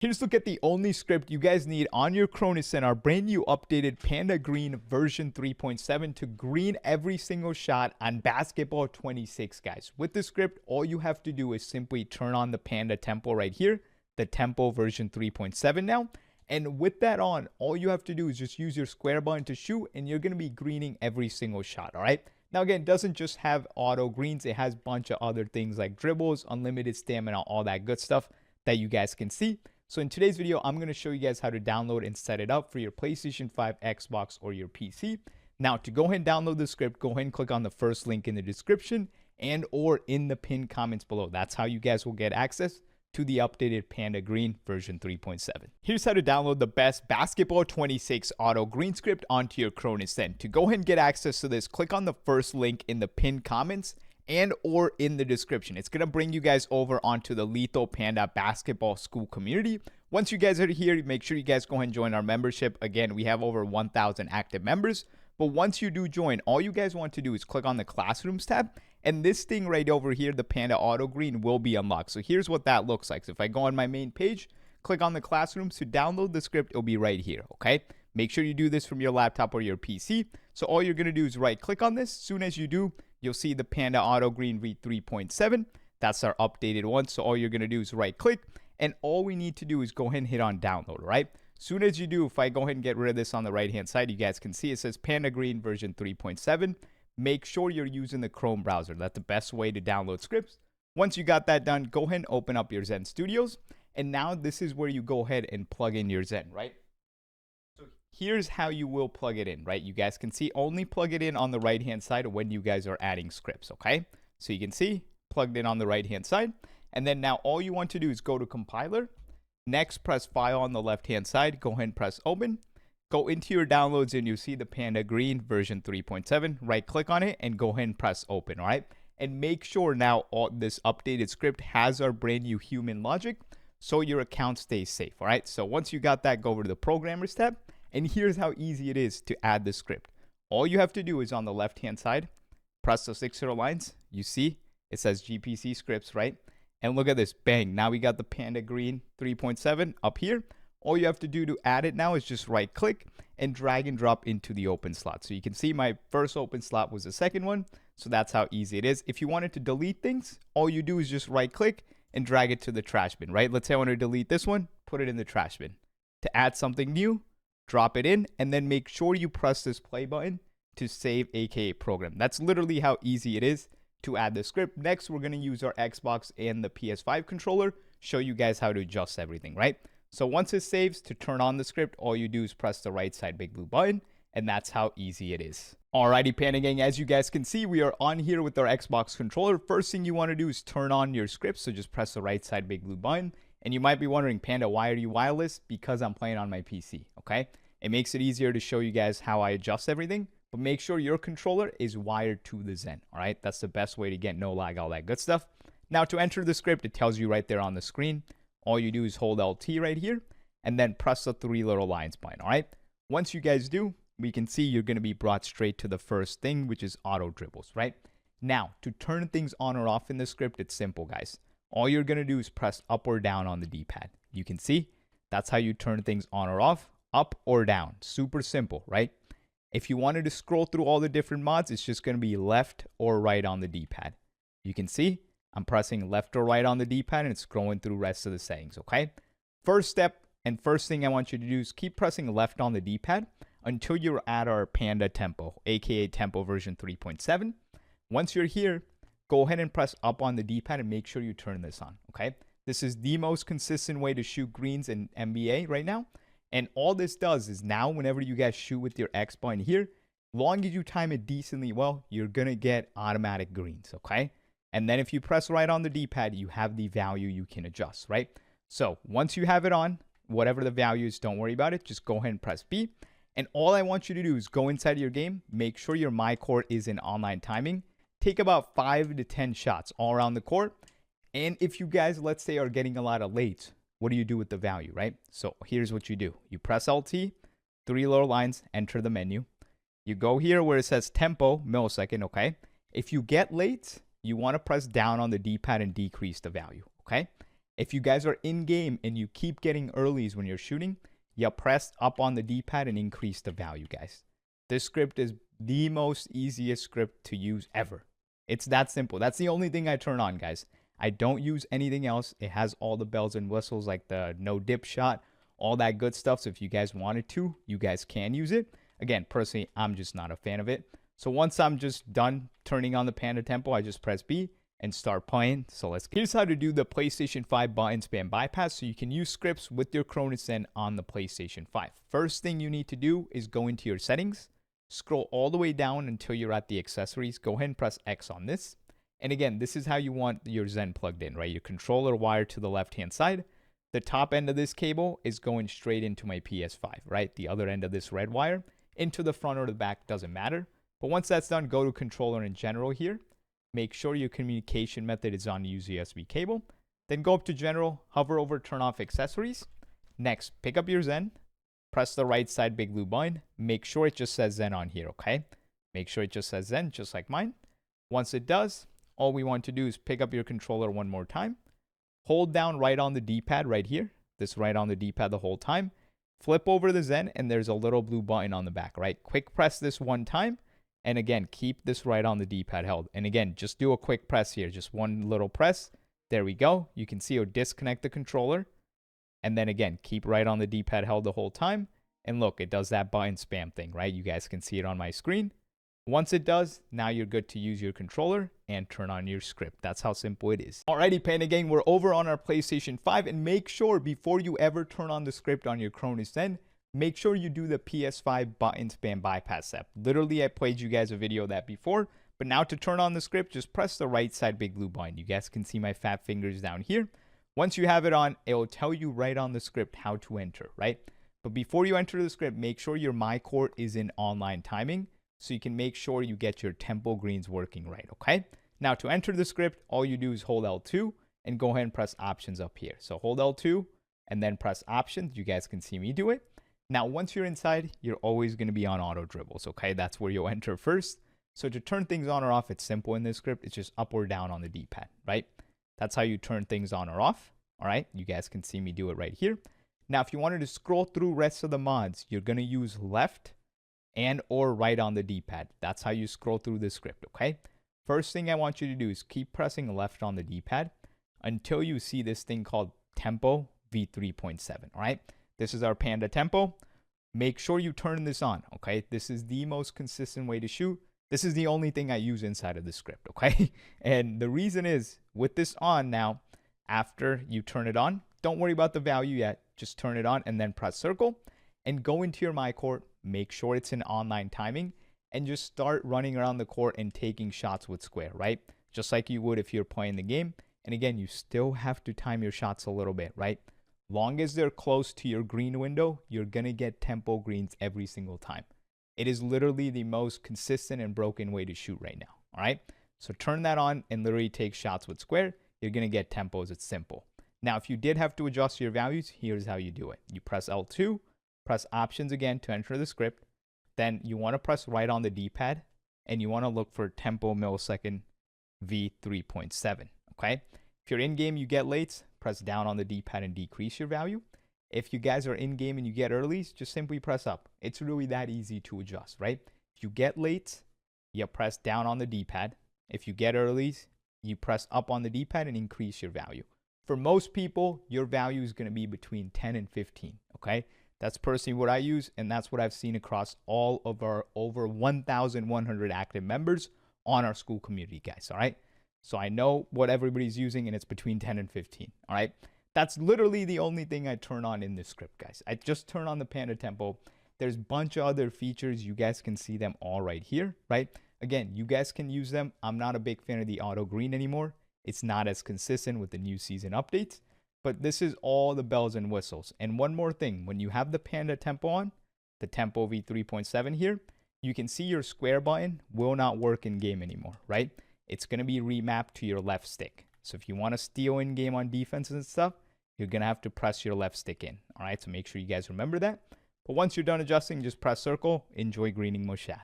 Here's a look at the only script you guys need on your Cronus and our brand new updated Panda Green version 3.7 to green every single shot on basketball 26, guys. With the script, all you have to do is simply turn on the Panda tempo right here, the tempo version 3.7 now. And with that on, all you have to do is just use your square button to shoot and you're going to be greening every single shot, all right? Now, again, it doesn't just have auto greens. It has a bunch of other things like dribbles, unlimited stamina, all that good stuff that you guys can see. So in today's video, I'm going to show you guys how to download and set it up for your PlayStation 5, Xbox, or your PC. Now, to go ahead and download the script, go ahead and click on the first link in the description and or in the pinned comments below. That's how you guys will get access to the updated Panda Green version 3.7. Here's how to download the best basketball 26 auto green script onto your Cronus then. To go ahead and get access to this, click on the first link in the pinned comments and or in the description. It's going to bring you guys over onto the Lethal Panda Basketball School community. Once you guys are here, make sure you guys go ahead and join our membership. Again, we have over 1,000 active members. But once you do join, all you guys want to do is click on the Classrooms tab. And this thing right over here, the Panda Auto Green, will be unlocked. So here's what that looks like. So if I go on my main page, click on the Classrooms to download the script, it'll be right here, okay? Make sure you do this from your laptop or your PC. So all you're going to do is right-click on this. As soon as you do, you'll see the Panda Auto Green v3.7. That's our updated one. So all you're going to do is right-click. And all we need to do is go ahead and hit on download, right? As soon as you do, if I go ahead and get rid of this on the right-hand side, you guys can see it says Panda Green version 3.7. Make sure you're using the Chrome browser. That's the best way to download scripts. Once you got that done, go ahead and open up your Zen Studios. And now this is where you go ahead and plug in your Zen, right? So here's how you will plug it in, right? You guys can see only plug it in on the right-hand side when you guys are adding scripts, okay? So you can see plugged in on the right-hand side. And then now all you want to do is go to compiler. Next, press file on the left-hand side. Go ahead and press open. Go into your downloads and you see the Panda Green version 3.7. Right click on it and go ahead and press open, all right? And make sure now all this updated script has our brand new human logic so your account stays safe, all right? So once you got that, go over to the Programmers tab. And here's how easy it is to add the script. All you have to do is on the left-hand side, press the 6 0 lines. You see it says GPC scripts, right? And look at this, bang. Now we got the Panda Green 3.7 up here. All you have to do to add it now is just right click and drag and drop into the open slot. So you can see my first open slot was the second one. So that's how easy it is. If you wanted to delete things, all you do is just right click and drag it to the trash bin, right? Let's say I want to delete this one, put it in the trash bin. To add something new, drop it in and then make sure you press this play button to save, aka program. That's literally how easy it is to add the script. Next, we're going to use our Xbox and the PS5 controller, show you guys how to adjust everything, right? So once it saves, to turn on the script, all you do is press the right side big blue button, and that's how easy it is. Alrighty, Panda Gang, as you guys can see, we are on here with our Xbox controller. First thing you want to do is turn on your script, so just press the right side big blue button. And you might be wondering, Panda, why are you wireless? Because I'm playing on my PC, okay? It makes it easier to show you guys how I adjust everything, but make sure your controller is wired to the Zen, alright? That's the best way to get no lag, all that good stuff. Now, to enter the script, it tells you right there on the screen. All you do is hold LT right here and then press the 3 little lines button, all right? Once you guys do, we can see you're going to be brought straight to the first thing, which is auto dribbles, right? Now, to turn things on or off in the script, it's simple, guys. All you're going to do is press up or down on the D-pad. You can see that's how you turn things on or off, up or down. Super simple, right? If you wanted to scroll through all the different mods, it's just going to be left or right on the D-pad. You can see I'm pressing left or right on the D-pad and it's scrolling through the rest of the settings, okay? First step and first thing I want you to do is keep pressing left on the D-pad until you're at our Panda tempo, aka tempo version 3.7. Once you're here, go ahead and press up on the D-pad and make sure you turn this on, okay? This is the most consistent way to shoot greens in NBA right now. And all this does is now whenever you guys shoot with your X button here, long as you time it decently well, you're going to get automatic greens, okay? And then if you press right on the D-pad, you have the value you can adjust, right? So once you have it on, whatever the value is, don't worry about it. Just go ahead and press B. And all I want you to do is go inside of your game, make sure your My Court is in online timing. Take about 5 to 10 shots all around the court. And if you guys, let's say, are getting a lot of late, what do you do with the value, right? So here's what you do. You press LT, 3 little lines, enter the menu. You go here where it says tempo, millisecond, okay? If you get late, you want to press down on the D-pad and decrease the value, okay? If you guys are in game and you keep getting earlies when you're shooting, you press up on the D-pad and increase the value, guys. This script is the most easiest script to use ever. It's that simple. That's the only thing I turn on, guys. I don't use anything else. It has all the bells and whistles like the no dip shot, all that good stuff. So if you guys wanted to, you guys can use it. Again, personally, I'm just not a fan of it. So once I'm just done turning on the Panda Tempo, I just press B and start playing. So here's how to do the PlayStation 5 button spam bypass so you can use scripts with your Cronus Zen on the PlayStation 5. First thing you need to do is go into your settings, scroll all the way down until you're at the accessories. Go ahead and press X on this. And again, this is how you want your Zen plugged in, right? Your controller wired to the left-hand side. The top end of this cable is going straight into my PS5, right? The other end of this red wire into the front or the back doesn't matter. But once that's done, go to controller in general here. Make sure your communication method is on use USB cable. Then go up to general, hover over turn off accessories. Next, pick up your Zen. Press the right side big blue button. Make sure it just says Zen on here, okay? Make sure it just says Zen, just like mine. Once it does, all we want to do is pick up your controller one more time. Hold down right on the D-pad right here. This right on the D-pad the whole time. Flip over the Zen and there's a little blue button on the back, right? Quick press this one time. And again, keep this right on the D-pad held. And again, just do a quick press here. Just one little press. There we go. You can see it'll disconnect the controller. And then again, keep right on the D-pad held the whole time. And look, it does that button spam thing, right? You guys can see it on my screen. Once it does, now you're good to use your controller and turn on your script. That's how simple it is. Alrighty, Panda Gang, we're over on our PlayStation 5. And make sure before you ever turn on the script on your Cronus Zen, make sure you do the PS5 button spam bypass step. Literally, I played you guys a video of that before. But now to turn on the script, just press the right side big blue button. You guys can see my fat fingers down here. Once you have it on, it will tell you right on the script how to enter, right? But before you enter the script, make sure your My Court is in online timing so you can make sure you get your tempo greens working right, okay? Now to enter the script, all you do is hold L2 and go ahead and press options up here. So hold L2 and then press options. You guys can see me do it. Now, once you're inside, you're always going to be on auto dribbles, okay? That's where you'll enter first. So to turn things on or off, it's simple in this script. It's just up or down on the D-pad, right? That's how you turn things on or off, all right? You guys can see me do it right here. Now, if you wanted to scroll through rest of the mods, you're going to use left and or right on the D-pad. That's how you scroll through the script, okay? First thing I want you to do is keep pressing left on the D-pad until you see this thing called Tempo V3.7, all right? This is our Panda Tempo. Make sure you turn this on, okay? This is the most consistent way to shoot. This is the only thing I use inside of the script, okay? And the reason is, with this on now, after you turn it on, don't worry about the value yet. Just turn it on and then press circle and go into your My Court. Make sure it's in online timing and just start running around the court and taking shots with square, right? Just like you would if you're playing the game. And again, you still have to time your shots a little bit, right? Long as they're close to your green window, you're going to get tempo greens every single time. It is literally the most consistent and broken way to shoot right now, all right? So turn that on and literally take shots with square. You're going to get tempos. It's simple. Now, if you did have to adjust your values, here's how you do it. You press L2, press options again to enter the script. Then you want to press right on the D-pad and you want to look for tempo millisecond V3.7, okay? If you're in game, you get lates, press down on the D-pad and decrease your value. If you guys are in game and you get earlies, just simply press up. It's really that easy to adjust, right? If you get lates, you press down on the D-pad. If you get earlies, you press up on the D-pad and increase your value. For most people, your value is going to be between 10 and 15, okay? That's personally what I use, and that's what I've seen across all of our over 1,100 active members on our school community, guys, all right? So I know what everybody's using, and it's between 10 and 15, all right? That's literally the only thing I turn on in this script, guys. I just turn on the Panda Tempo. There's a bunch of other features. You guys can see them all right here, right? Again, you guys can use them. I'm not a big fan of the auto green anymore. It's not as consistent with the new season updates, but this is all the bells and whistles. And one more thing, when you have the Panda Tempo on, the Tempo V3.7 here, you can see your square button will not work in game anymore, right? It's going to be remapped to your left stick. So if you want to steal in game on defense and stuff, you're going to have to press your left stick in. All right, so make sure you guys remember that. But once you're done adjusting, just press circle. Enjoy greening Moshat.